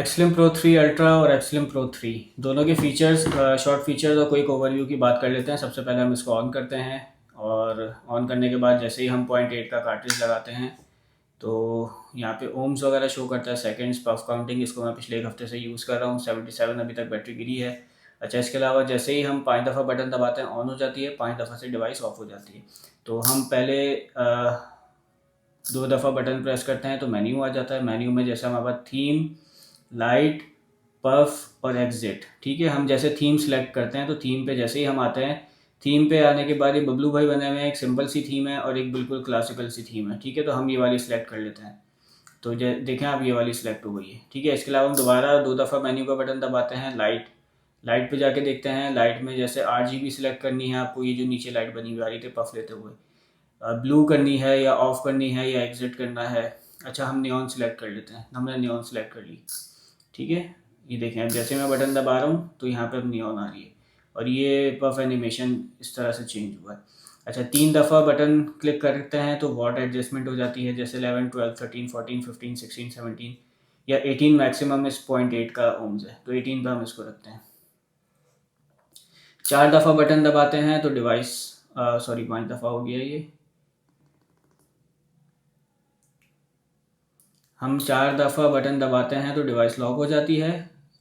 एक्सलिम pro 3 ultra और एक्सलिम pro 3 दोनों के फीचर्स, शॉर्ट फीचर्स और क्विक ओवरव्यू की बात कर लेते हैं। सबसे पहले हम इसको ऑन करते हैं और ऑन करने के बाद जैसे ही हम 0.8 का कार्ट्रिज लगाते हैं तो यहाँ पे ओम्स वगैरह शो करता है, सेकंड्स, पफ काउंटिंग। इसको मैं पिछले एक हफ्ते से यूज़ कर रहा हूँ। 77 अभी तक बैटरी गिरी है। अच्छा, इसके अलावा जैसे ही हम 5 दफ़ा बटन दबाते हैं ऑन हो जाती है, 5 दफ़ा से डिवाइस ऑफ हो जाती है। तो हम पहले 2 दफ़ा बटन प्रेस करते हैं तो मेन्यू आ जाता है। मेन्यू में जैसे हमारे पास थीम, लाइट, पफ और एग्जिट, ठीक है। हम जैसे थीम सेलेक्ट करते हैं तो थीम पे जैसे ही हम आते हैं, थीम पे आने के बाद ये बबलू भाई बने हुए हैं। एक सिंपल सी थीम है और एक बिल्कुल क्लासिकल सी थीम है, ठीक है। तो हम ये वाली सिलेक्ट कर लेते हैं। तो देखें आप, ये वाली सिलेक्ट हो गई है, ठीक है। इसके अलावा हम दोबारा 2 दफ़ा मेन्यू का बटन दबाते हैं। लाइट पे जाके देखते हैं। लाइट में जैसे RGB सिलेक्ट करनी है आपको, ये जो नीचे लाइट बनी हुई आ रही थी पफ लेते हुए, ब्लू करनी है या ऑफ करनी है या एग्जिट करना है। अच्छा, हम नियॉन सिलेक्ट कर लेते हैं। हमने नियॉन सिलेक्ट कर ली, ठीक है। ये देखें, अब जैसे मैं बटन दबा रहा हूँ तो यहाँ पे अब नियॉन आ रही है और ये पफ एनिमेशन इस तरह से चेंज हुआ है। अच्छा, 3 दफ़ा बटन क्लिक करते हैं तो वॉट एडजस्टमेंट हो जाती है। जैसे 11, 12, 13, 14, 15, 16, 17 या 18 मैक्सिमम इस 0.8 का ओम्स है, तो 18 पे हम इसको रखते हैं। 4 दफ़ा बटन दबाते हैं तो डिवाइस, सॉरी 5 दफ़ा हो गया ये। हम 4 दफ़ा बटन दबाते हैं तो डिवाइस लॉक हो जाती है।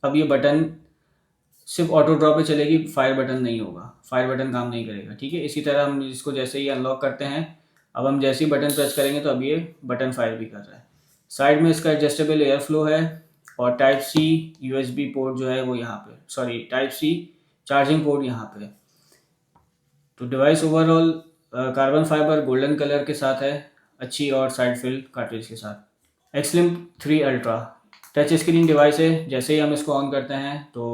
अब ये बटन सिर्फ ऑटो ड्रॉप पे चलेगी, फायर बटन नहीं होगा, फायर बटन काम नहीं करेगा, ठीक है। इसी तरह हम इसको जैसे ही अनलॉक करते हैं, अब हम जैसे ही बटन प्रेस करेंगे तो अब ये बटन फायर भी कर रहा है। साइड में इसका एडजस्टेबल एयर फ्लो है और टाइप सी USB पोर्ट जो है वो यहाँ पे, sorry type C charging port यहाँ पे है। तो device overall carbon fibre golden colour के साथ है, अच्छी और साइड फिल कार्ट्रिज के साथ। एक्सलिम 3 अल्ट्रा टच स्क्रीन डिवाइस है। जैसे ही हम इसको ऑन करते हैं तो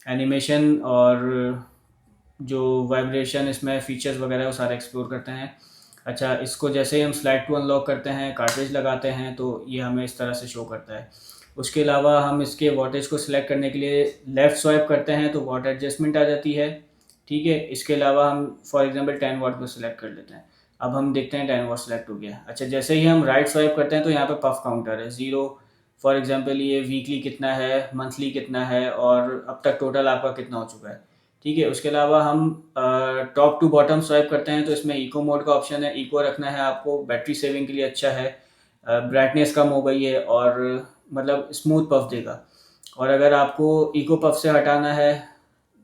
एनिमेशन और जो वाइब्रेशन इसमें फीचर्स वगैरह वो सारे एक्सप्लोर करते हैं। अच्छा, इसको जैसे ही हम स्लाइड टू अनलॉक करते हैं, कार्ट्रिज लगाते हैं तो ये हमें इस तरह से शो करता है। उसके अलावा हम इसके वॉटेज को सिलेक्ट करने के लिए लेफ़्ट स्वाइप करते हैं तो वॉट एडजस्टमेंट आ जाती है, ठीक है। इसके अलावा हम फॉर एग्जांपल 10 वाट को सिलेक्ट कर लेते हैं। अब हम देखते हैं 10 वाट सिलेक्ट हो गया। अच्छा, जैसे ही हम राइट स्वाइप करते हैं तो यहाँ पे पफ काउंटर है 0। फॉर एग्जांपल ये वीकली कितना है, मंथली कितना है और अब तक टोटल आपका कितना हो चुका है, ठीक है। उसके अलावा हम टॉप टू बॉटम स्वाइप करते हैं तो इसमें इको मोड का ऑप्शन है। इको रखना है आपको, बैटरी सेविंग के लिए अच्छा है। ब्राइटनेस कम हो गई है और मतलब स्मूथ पफ देगा। और अगर आपको इको पफ से हटाना है,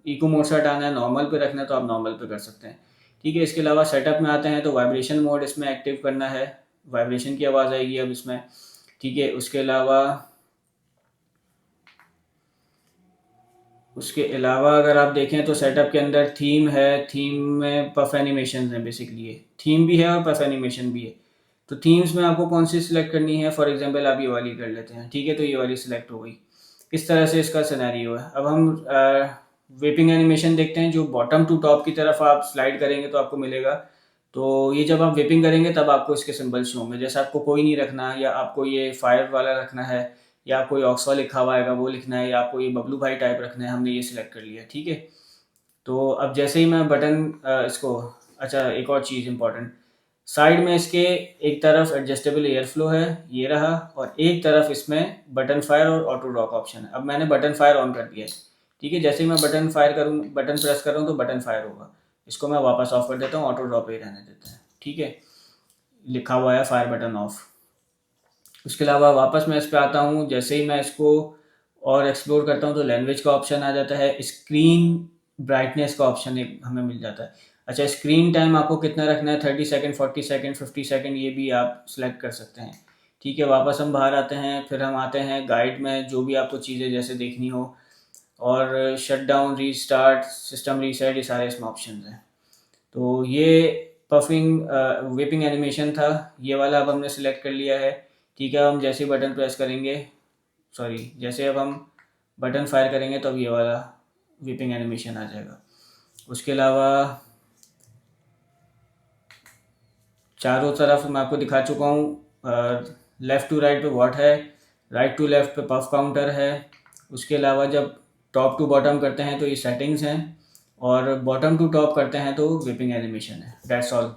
इको मोड से हटाना है, नॉर्मल पे रखना है तो आप नॉर्मल पे कर सकते हैं, ठीक है। इसके अलावा सेटअप में आते हैं तो वाइब्रेशन मोड इसमें एक्टिव करना है, वाइब्रेशन की आवाज़ आएगी अब इसमें, ठीक है। उसके अलावा अगर आप देखें तो सेटअप के अंदर थीम है। थीम में पफ एनिमेशन है, बेसिकली ये थीम भी है और पफ एनिमेशन भी है। तो थीम्स में आपको कौन सी सिलेक्ट करनी है, फॉर एग्जांपल आप ये वाली कर लेते हैं, ठीक है। तो ये वाली सिलेक्ट हो गई। इस तरह से इसका सिनेरियो है। अब हम वेपिंग एनिमेशन देखते हैं, जो बॉटम टू टॉप की तरफ आप स्लाइड करेंगे तो आपको मिलेगा। तो ये जब आप वेपिंग करेंगे तब आपको इसके सिंबल शो होंगे। जैसे आपको कोई नहीं रखना या आपको ये फायर वाला रखना है या कोई ऑक्सफा लिखा हुआ आएगा वो लिखना है या आपको ये बबलू भाई टाइप रखना है, हमने ये सिलेक्ट कर लिया, ठीक है। तो अब जैसे ही मैं बटन इसको, अच्छा एक और चीज़ इंपॉर्टेंट, साइड में इसके एक तरफ एडजस्टेबल एयर फ्लो है, ये रहा, और एक तरफ इसमें बटन फायर और ऑटो ड्रॉप ऑप्शन है। अब मैंने बटन फायर ऑन कर दिया है, ठीक है। जैसे ही मैं बटन फायर करूँ, बटन प्रेस करूँ तो बटन फायर होगा। इसको मैं वापस ऑफ कर देता हूँ, ऑटो ड्रॉप ही रहने देते हैं, ठीक है। लिखा हुआ है फायर बटन ऑफ। उसके अलावा वापस मैं इस पर आता हूँ। जैसे ही मैं इसको और एक्सप्लोर करता हूँ तो लैंग्वेज का ऑप्शन आ जाता है, स्क्रीन ब्राइटनेस का ऑप्शन एक हमें मिल जाता है। अच्छा, स्क्रीन टाइम आपको कितना रखना है, 30 सेकेंड, 40 सेकेंड, 50 सेकेंड, ये भी आप सिलेक्ट कर सकते हैं, ठीक है। वापस हम बाहर आते हैं, फिर हम आते हैं गाइड में, जो भी आपको चीज़ें जैसे देखनी हो, और shut down, restart, system reset, ये सारे इसमें ऑप्शन हैं। तो ये पफिंग वेपिंग एनिमेशन था, ये वाला अब हमने सिलेक्ट कर लिया है, ठीक है। हम जैसे बटन प्रेस करेंगे, सॉरी जैसे अब हम बटन फायर करेंगे तो अब ये वाला वेपिंग एनिमेशन आ जाएगा। उसके अलावा चारों तरफ मैं आपको दिखा चुका हूँ। लेफ़्ट टू राइट पे वॉट है, राइट टू लेफ़्ट पे पफ काउंटर है। उसके अलावा जब टॉप टू बॉटम करते हैं तो ये सेटिंग्स हैं, और बॉटम टू टॉप करते हैं तो वेपिंग एनिमेशन है। That's all.